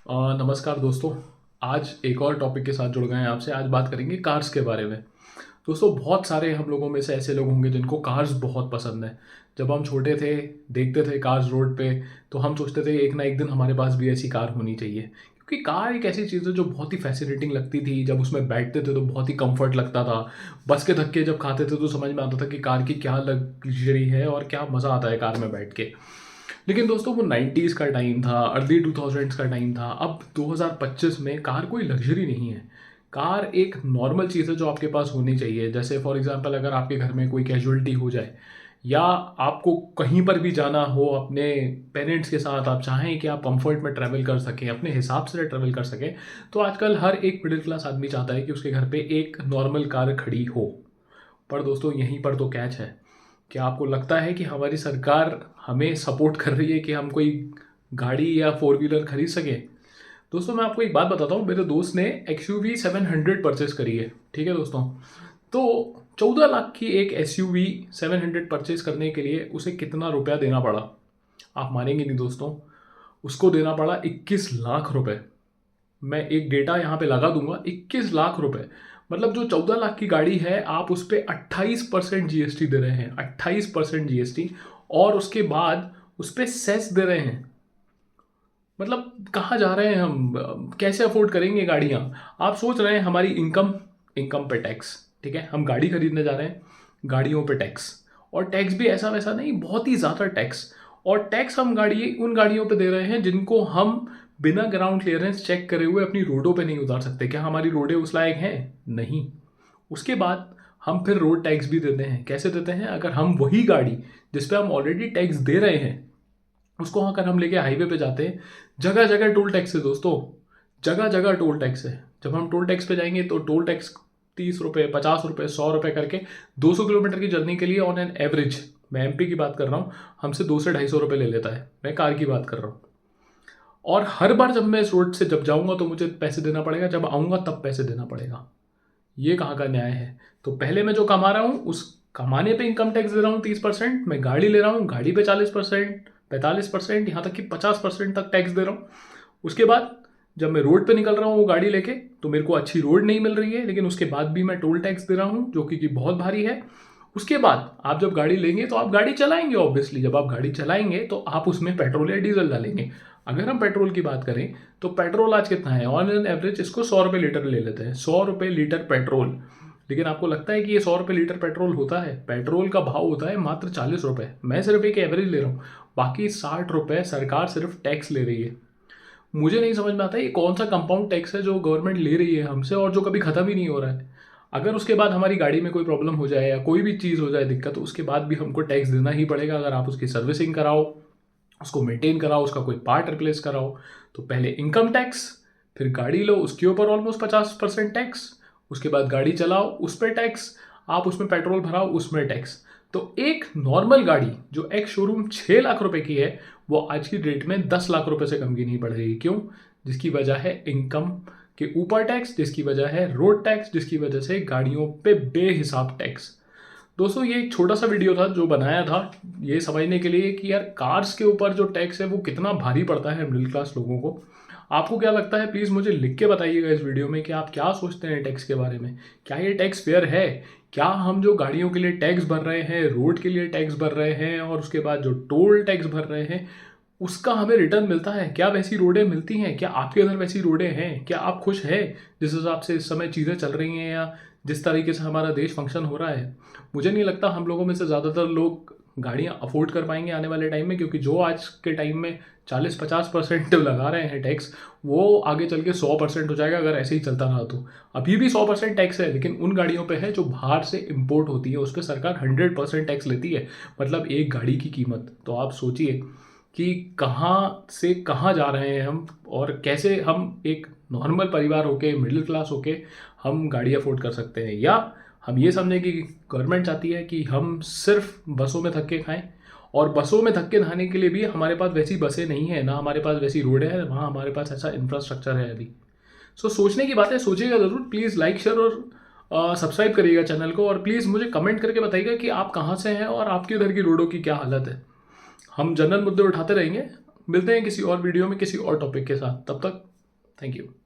नमस्कार दोस्तों। आज एक और टॉपिक के साथ जुड़ गए हैं आपसे। आज बात करेंगे कार्स के बारे में। दोस्तों, बहुत सारे हम लोगों में से ऐसे लोग होंगे जिनको कार्स बहुत पसंद है। जब हम छोटे थे, देखते थे कार्स रोड पे, तो हम सोचते थे एक ना एक दिन हमारे पास भी ऐसी कार होनी चाहिए, क्योंकि कार एक ऐसी चीज़ है जो बहुत ही फैसिनेटिंग लगती थी। जब उसमें बैठते थे तो बहुत ही कंफर्ट लगता था। बस के धक्के जब खाते थे तो समझ में आता था कि कार की क्या लग्जरी है और क्या मज़ा आता है कार में बैठ के। लेकिन दोस्तों, वो 90s का टाइम था, अर्ली 2000s का टाइम था। अब 2025 में कार कोई लग्जरी नहीं है। कार एक नॉर्मल चीज़ है जो आपके पास होनी चाहिए। जैसे फॉर एग्जांपल, अगर आपके घर में कोई कैजुअलिटी हो जाए या आपको कहीं पर भी जाना हो अपने पेरेंट्स के साथ, आप चाहें कि आप कंफर्ट में ट्रैवल कर सकें, अपने हिसाब से ट्रैवल कर सकें, तो आजकल हर एक मिडिल क्लास आदमी चाहता है कि उसके घर पे एक नॉर्मल कार खड़ी हो। पर दोस्तों, यहीं पर तो कैच है। क्या आपको लगता है कि हमारी सरकार हमें सपोर्ट कर रही है कि हम कोई गाड़ी या फोर व्हीलर खरीद सकें? दोस्तों, मैं आपको एक बात बताता हूँ। मेरे दोस्त ने XUV 700 परचेस करी है। ठीक है दोस्तों, तो 14 लाख की एक SUV 700 परचेस करने के लिए उसे कितना रुपया देना पड़ा? आप मानेंगे नहीं दोस्तों, उसको देना पड़ा 21 लाख रुपए। मैं एक डेटा यहाँ पे लगा दूंगा, 21 लाख रुपए। मतलब जो 14 लाख की गाड़ी है, आप उस पर 28% GST दे रहे हैं, 28% GST। और उसके बाद उस पर सेस दे रहे हैं। मतलब कहाँ जा रहे हैं हम? कैसे अफोर्ड करेंगे गाड़ियाँ? आप सोच रहे हैं हमारी इनकम, इनकम पे टैक्स। ठीक है, हम गाड़ी खरीदने जा रहे हैं, गाड़ियों पे टैक्स। और टैक्स भी ऐसा वैसा नहीं, बहुत ही ज़्यादा टैक्स। और टैक्स हम गाड़ी उन गाड़ियों पे दे रहे हैं जिनको हम बिना ग्राउंड क्लियरेंस चेक करे हुए अपनी रोडों पे नहीं उतार सकते। क्या हमारी रोडें उस लायक हैं? नहीं। उसके बाद हम फिर रोड टैक्स भी देते हैं। कैसे देते हैं? अगर हम वही गाड़ी जिस पे हम ऑलरेडी टैक्स दे रहे हैं, उसको अगर हम लेके हाईवे पे जाते हैं, जगह जगह टोल टैक्स है दोस्तों। जगह जगह टोल टैक्स है। जब हम टोल टैक्स पे जाएंगे तो टोल टैक्स 30 रुपये, 50 रुपये, 100 रुपये करके 200 किलोमीटर की जर्नी के लिए ऑन एन एवरेज, मैं MP की बात कर रहा हूँ, हमसे 200 से 250 रुपये ले लेता है। मैं कार की बात कर रहा हूँ। और हर बार जब मैं इस रोड से जब जाऊंगा तो मुझे पैसे देना पड़ेगा, जब आऊंगा तब पैसे देना पड़ेगा। ये कहाँ का न्याय है? तो पहले मैं जो कमा रहा हूँ उस कमाने पे इनकम टैक्स दे रहा हूँ 30%, मैं गाड़ी ले रहा हूँ, गाड़ी पे 40%, 45%, यहाँ तक कि 50% तक टैक्स दे रहा हूँ। उसके बाद जब मैं रोड पे निकल रहा हूँ वो गाड़ी लेके, तो मेरे को अच्छी रोड नहीं मिल रही है, लेकिन उसके बाद भी मैं टोल टैक्स दे रहा हूँ जो कि बहुत भारी है। उसके बाद आप जब गाड़ी लेंगे तो आप गाड़ी चलाएंगे। ऑब्वियसली जब आप गाड़ी चलाएंगे तो आप उसमें पेट्रोल या डीजल डालेंगे। अगर हम पेट्रोल की बात करें तो पेट्रोल आज कितना है? ऑन एन एवरेज इसको 100 रुपये लीटर ले लेते हैं, 100 रुपये लीटर पेट्रोल। लेकिन आपको लगता है कि ये 100 रुपये लीटर पेट्रोल होता है? पेट्रोल का भाव होता है मात्र 40 रुपये। मैं सिर्फ एक एवरेज ले रहा हूँ, बाकी 60 रुपये सरकार सिर्फ टैक्स ले रही है। मुझे नहीं समझ में आता ये कौन सा कंपाउंड टैक्स है जो गवर्नमेंट ले रही है हमसे और जो कभी खत्म ही नहीं हो रहा है। अगर उसके बाद हमारी गाड़ी में कोई प्रॉब्लम हो जाए या कोई भी चीज़ हो जाए दिक्कत, तो उसके बाद भी हमको टैक्स देना ही पड़ेगा। अगर आप उसकी सर्विसिंग कराओ, उसको मेंटेन कराओ, उसका कोई पार्ट रिप्लेस कराओ, तो पहले इनकम टैक्स, फिर गाड़ी लो उसके ऊपर ऑलमोस्ट 50% टैक्स, उसके बाद गाड़ी चलाओ उस पर टैक्स, आप उसमें पेट्रोल भराओ उसमें टैक्स। तो एक नॉर्मल गाड़ी जो एक शोरूम 6 लाख रुपए की है, वो आज की डेट में 10 लाख रुपए से कम की नहीं पड़ रही। क्यों? जिसकी वजह है इनकम के ऊपर टैक्स, जिसकी वजह है रोड टैक्स, जिसकी वजह से गाड़ियों पे बेहिसाब टैक्स। दोस्तों, ये एक छोटा सा वीडियो था जो बनाया था ये समझने के लिए कि यार कार्स के ऊपर जो टैक्स है वो कितना भारी पड़ता है मिडिल क्लास लोगों को। आपको क्या लगता है? प्लीज़ मुझे लिख के बताइएगा इस वीडियो में कि आप क्या सोचते हैं टैक्स के बारे में। क्या ये टैक्स फेयर है? क्या हम जो गाड़ियों के लिए टैक्स भर रहे हैं, रोड के लिए टैक्स भर रहे हैं और उसके बाद जो टोल टैक्स भर रहे हैं, उसका हमें रिटर्न मिलता है? क्या वैसी रोडें मिलती हैं? क्या आपके अंदर वैसी रोडें हैं? क्या आप खुश हैं जिस हिसाब से इस समय चीज़ें चल रही हैं या जिस तरीके से हमारा देश फंक्शन हो रहा है? मुझे नहीं लगता हम लोगों में से ज़्यादातर लोग गाड़ियाँ अफोर्ड कर पाएंगे आने वाले टाइम में, क्योंकि जो आज के टाइम में 40-50% लगा रहे हैं टैक्स, वो आगे चल के 100% हो जाएगा अगर ऐसे ही चलता रहा तो। अभी भी 100% टैक्स है, लेकिन उन गाड़ियों पे है जो बाहर से इम्पोर्ट होती है, उस पर सरकार 100% टैक्स लेती है। मतलब एक गाड़ी की कीमत। तो आप सोचिए कि कहाँ से कहाँ जा रहे हैं हम, और कैसे हम एक नॉर्मल परिवार होके, मिडिल क्लास होके हम गाड़ी अफोर्ड कर सकते हैं। या हम ये समझें कि गवर्नमेंट चाहती है कि हम सिर्फ बसों में धक्के खाएं, और बसों में धक्के खाने के लिए भी हमारे पास वैसी बसें नहीं है, ना हमारे पास वैसी रोडें हैं, वहाँ हमारे पास ऐसा इंफ्रास्ट्रक्चर है अभी। सो सोचने की बात है, सोचिएगा ज़रूर। प्लीज़ लाइक, शेयर और सब्सक्राइब करिएगा चैनल को, और प्लीज़ मुझे कमेंट करके बताइएगा कि आप कहाँ से हैं और आपके इधर की रोडों की क्या हालत है। हम जनरल मुद्दे उठाते रहेंगे। मिलते हैं किसी और वीडियो में किसी और टॉपिक के साथ। तब तक थैंक यू।